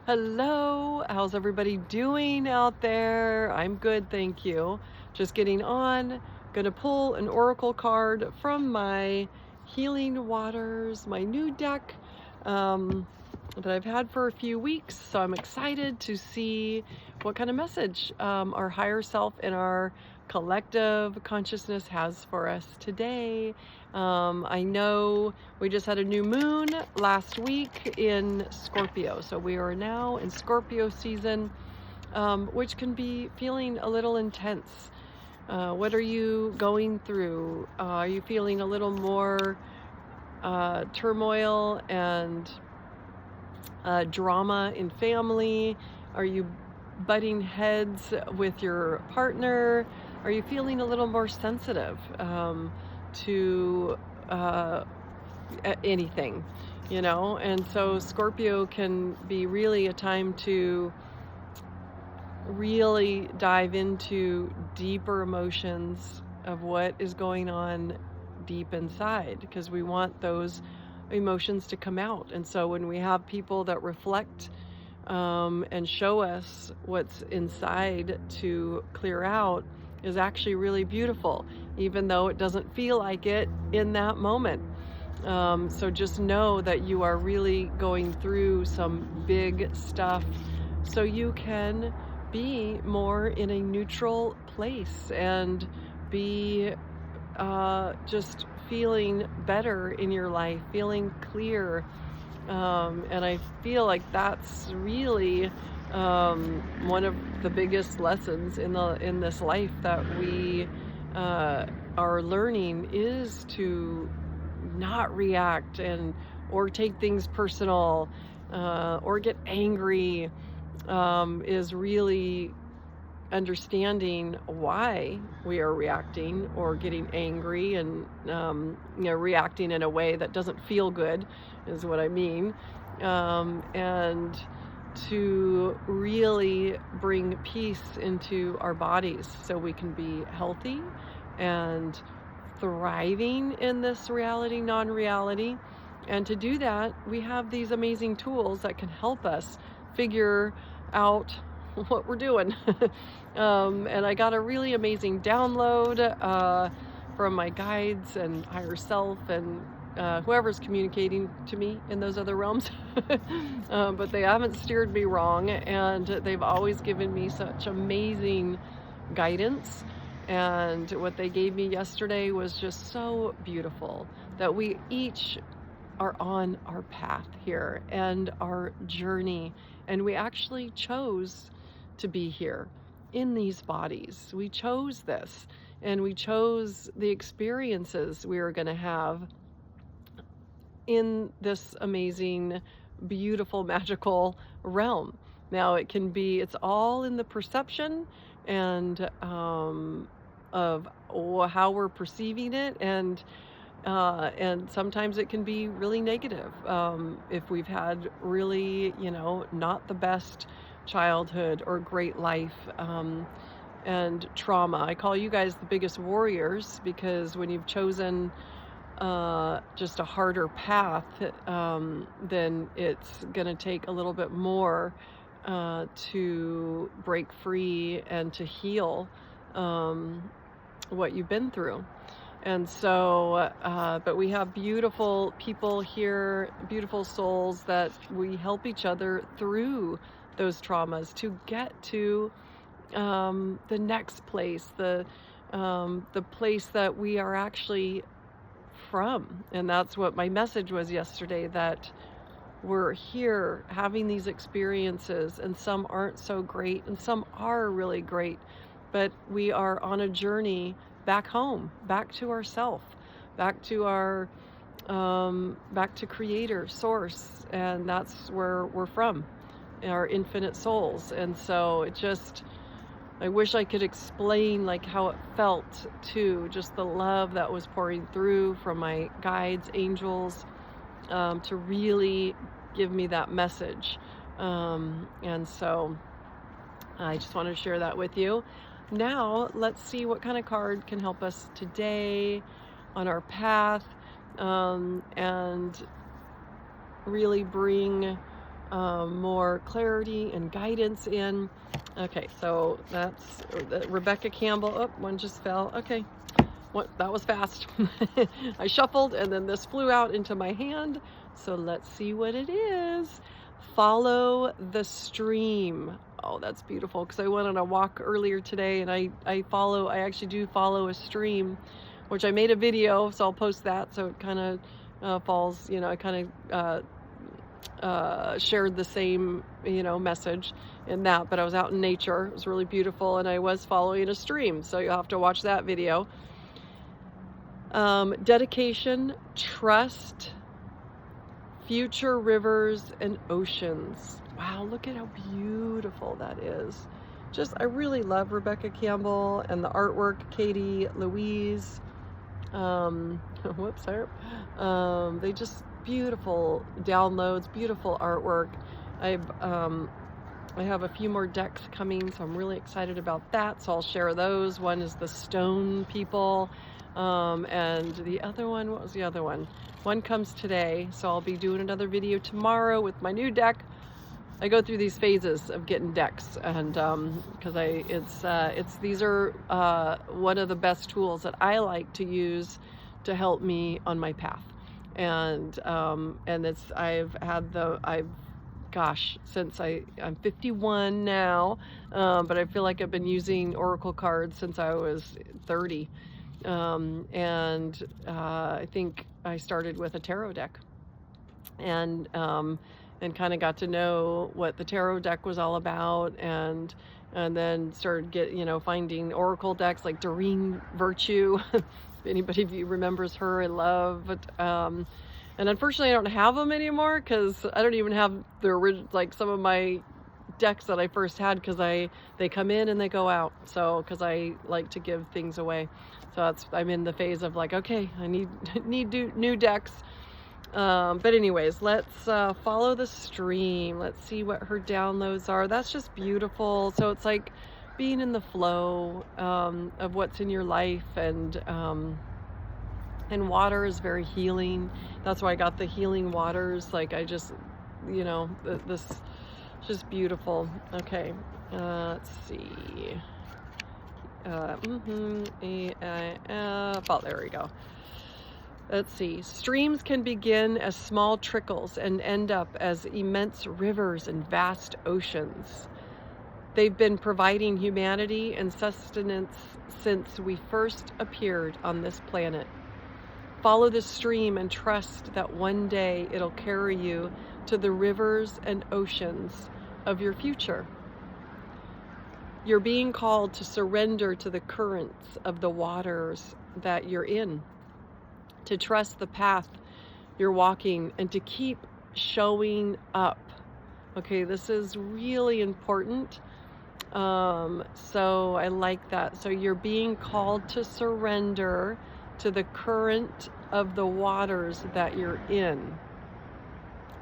Hello, how's everybody doing out there? I'm good, thank you. Just getting on. Gonna pull an oracle card from my Healing Waters, my new deck um, that I've had for a few weeks. So I'm excited to see what kind of message our higher self and our collective consciousness has for us today. I know we just had a new moon last week in Scorpio, so we are now in Scorpio season, which can be feeling a little intense. What are you going through? Are you feeling a little more turmoil and drama in family? Are you butting heads with your partner? Are you feeling a little more sensitive to anything, And so Scorpio can be really a time to really dive into deeper emotions of what is going on deep inside, because we want those emotions to come out. And so when we have people that reflect and show us what's inside to clear out, is actually really beautiful, even though it doesn't feel like it in that moment. So just know that you are really going through some big stuff, so you can be more in a neutral place and be just feeling better in your life, feeling clear. And I feel like that's really one of the biggest lessons in this life that we are learning, is to not react or take things personal or get angry, is really understanding why we are reacting or getting angry, and reacting in a way that doesn't feel good is what I mean, and to really bring peace into our bodies so we can be healthy and thriving in this reality, non-reality. And to do that, we have these amazing tools that can help us figure out what we're doing. And I got a really amazing download from my guides and higher self and whoever's communicating to me in those other realms. But they haven't steered me wrong, and they've always given me such amazing guidance. And what they gave me yesterday was just so beautiful, that we each are on our path here and our journey, and we actually chose to be here in these bodies. We chose this, and we chose the experiences we are going to have in this amazing, beautiful, magical realm. Now it's all in the perception and of how we're perceiving it, and sometimes it can be really negative if we've had really, not the best childhood or great life, and trauma. I call you guys the biggest warriors, because when you've chosen just a harder path, then it's going to take a little bit more to break free and to heal what you've been through. And so, but we have beautiful people here, beautiful souls, that we help each other through those traumas to get to the next place, the place that we are actually from. And that's what my message was yesterday, that we're here having these experiences, and some aren't so great and some are really great, but we are on a journey back home, back to ourself, back to our back to creator, source, and that's where we're from, our infinite souls. And so I wish I could explain like how it felt too, just the love that was pouring through from my guides, angels, to really give me that message. And so I just wanted to share that with you. Now let's see what kind of card can help us today on our path, and really bring more clarity and guidance in. Okay, so that's Rebecca Campbell. Oh, one just fell. Okay, what, that was fast. I shuffled and then this flew out into my hand. So let's see what it is. Follow the stream. Oh, that's beautiful, because I went on a walk earlier today, and I actually do follow a stream, which I made a video, so I'll post that. So it kind of falls, I kind of shared the same, message in that, but I was out in nature. It was really beautiful, and I was following a stream, so you'll have to watch that video. Dedication, trust, future rivers and oceans. Wow, look at how beautiful that is. I really love Rebecca Campbell and the artwork, Katie Louise. Whoops, they just beautiful downloads, beautiful artwork. I have a few more decks coming, so I'm really excited about that. So I'll share those. One is the Stone People, and the other one, what was the other one? One comes today, so I'll be doing another video tomorrow with my new deck. I go through these phases of getting decks, and because these are one of the best tools that I like to use to help me on my path. And since I'm 51 now, but I feel like I've been using Oracle cards since I was 30. I think I started with a tarot deck, and kind of got to know what the tarot deck was all about, and then started finding Oracle decks like Doreen Virtue. If anybody of you remembers her, I love it. And unfortunately I don't have them anymore, because I don't even have the original, like some of my decks that I first had, because they come in and they go out. So because I like to give things away, so I'm in the phase of like, okay, I need new decks. But anyways, let's follow the stream. Let's see what her downloads are. That's just beautiful. So it's like being in the flow of what's in your life, and water is very healing. That's why I got the healing waters. Like I just, this is just beautiful. Okay, let's see. Oh, there we go. Let's see. Streams can begin as small trickles and end up as immense rivers and vast oceans. They've been providing humanity and sustenance since we first appeared on this planet. Follow the stream and trust that one day it'll carry you to the rivers and oceans of your future. You're being called to surrender to the currents of the waters that you're in, to trust the path you're walking, and to keep showing up. Okay, this is really important. So I like that. So you're being called to surrender to the current of the waters that you're in,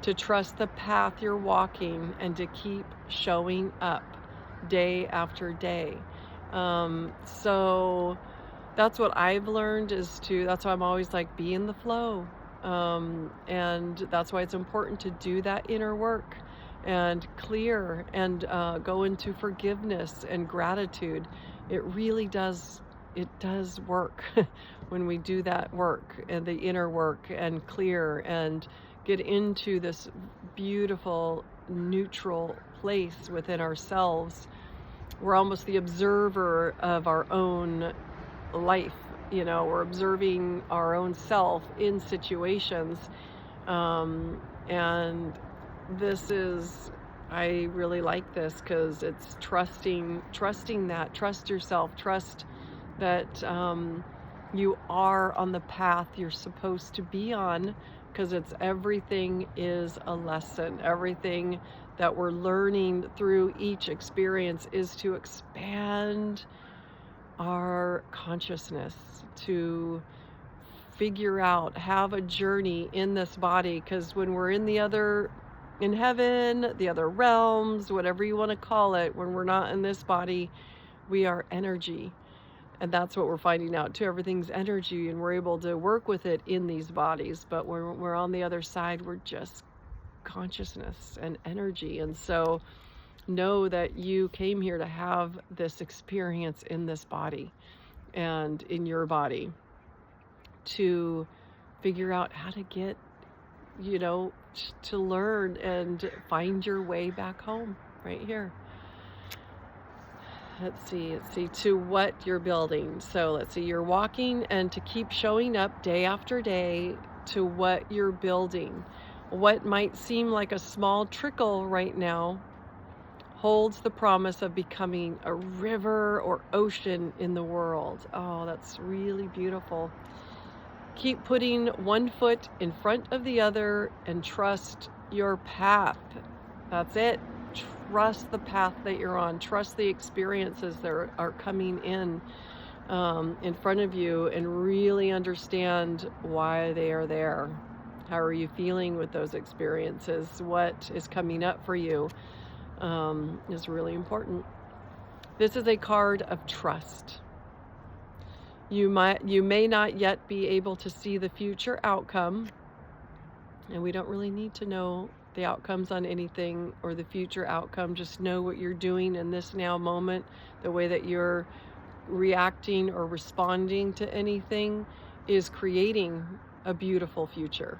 to trust the path you're walking, and to keep showing up day after day. So that's what I've learned that's why I'm always like, be in the flow. And that's why it's important to do that inner work and clear and go into forgiveness and gratitude. It really does work when we do that work, and the inner work, and clear and get into this beautiful neutral place within ourselves. We're almost the observer of our own life. We're observing our own self in situations. And I really like this, because it's trusting that, trust yourself, trust that you are on the path you're supposed to be on, because everything is a lesson. Everything that we're learning through each experience is to expand our consciousness, to figure out, have a journey in this body. Because when we're in heaven, the other realms, whatever you want to call it, when we're not in this body, we are energy. And that's what we're finding out too. Everything's energy, and we're able to work with it in these bodies. But when we're on the other side, we're just consciousness and energy. And so know that you came here to have this experience in this body and in your body to figure out how to get, to learn and find your way back home right here. Let's see, to what you're building. So let's see, you're walking, and to keep showing up day after day to what you're building. What might seem like a small trickle right now holds the promise of becoming a river or ocean in the world. Oh, that's really beautiful. Keep putting one foot in front of the other and trust your path. That's it. Trust the path that you're on. Trust the experiences that are coming in front of you, and really understand why they are there. How are you feeling with those experiences? What is coming up for you is really important. This is a card of trust. You may not yet be able to see the future outcome, and we don't really need to know the outcomes on anything or the future outcome. Just know what you're doing in this now moment, the way that you're reacting or responding to anything is creating a beautiful future.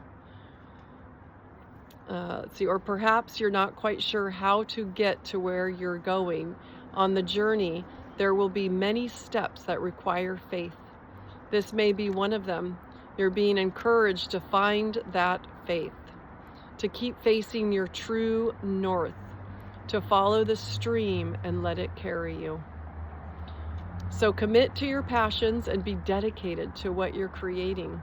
Let's see, or perhaps you're not quite sure how to get to where you're going. On the journey, there will be many steps that require faith. This may be one of them. You're being encouraged to find that faith, to keep facing your true north, to follow the stream and let it carry you. So commit to your passions and be dedicated to what you're creating.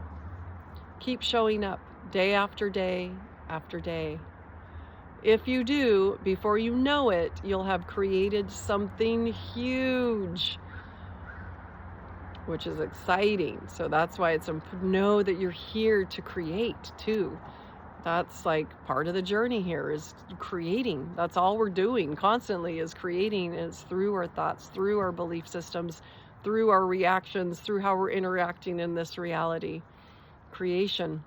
Keep showing up day after day after day. If you do, before you know it, you'll have created something huge, which is exciting. So that's why it's important to know that you're here to create too. That's like part of the journey here, is creating. That's all we're doing constantly, is creating. It's through our thoughts, through our belief systems, through our reactions, through how we're interacting in this reality. Creation.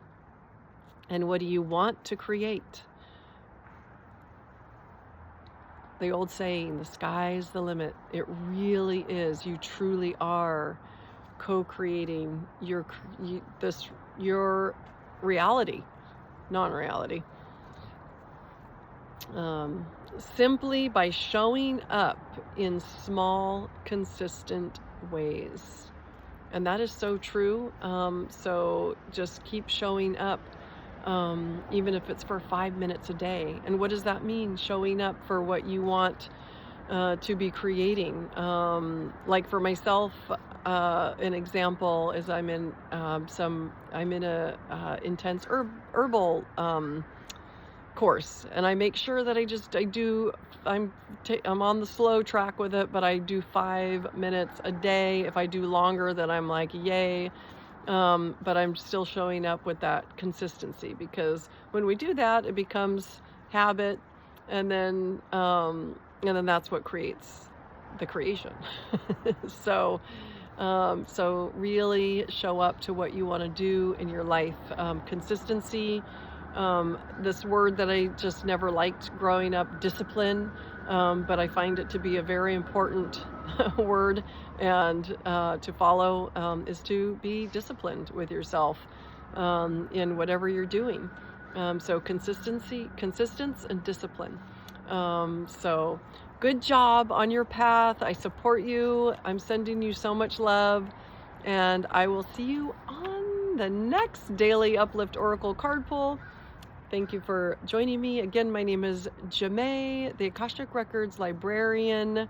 And what do you want to create? The old saying, the sky's the limit. It really is. You truly are co-creating your reality, non-reality. Simply by showing up in small, consistent ways. And that is so true. So just keep showing up, even if it's for 5 minutes a day. And what does that mean? Showing up for what you want to be creating. Like for myself, an example is I'm in a intense herbal course, and I make sure that I'm on the slow track with it, but I do 5 minutes a day. If I do longer, then I'm like, yay. But I'm still showing up with that consistency, because when we do that, it becomes habit, and then that's what creates the creation. So really show up to what you want to do in your life. Consistency, this word that I just never liked growing up, discipline, but I find it to be a very important word, and to follow is to be disciplined with yourself in whatever you're doing. So consistency and discipline. So good job on your path. I support you. I'm sending you so much love, and I will see you on the next Daily Uplift Oracle card pull. Thank you for joining me. Again, my name is Jemaa, the Akashic Records librarian.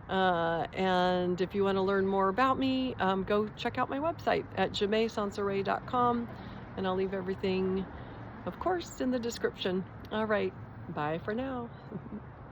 And if you want to learn more about me, go check out my website at jemaasansoray.com, and I'll leave everything, of course, in the description. All right. Bye for now.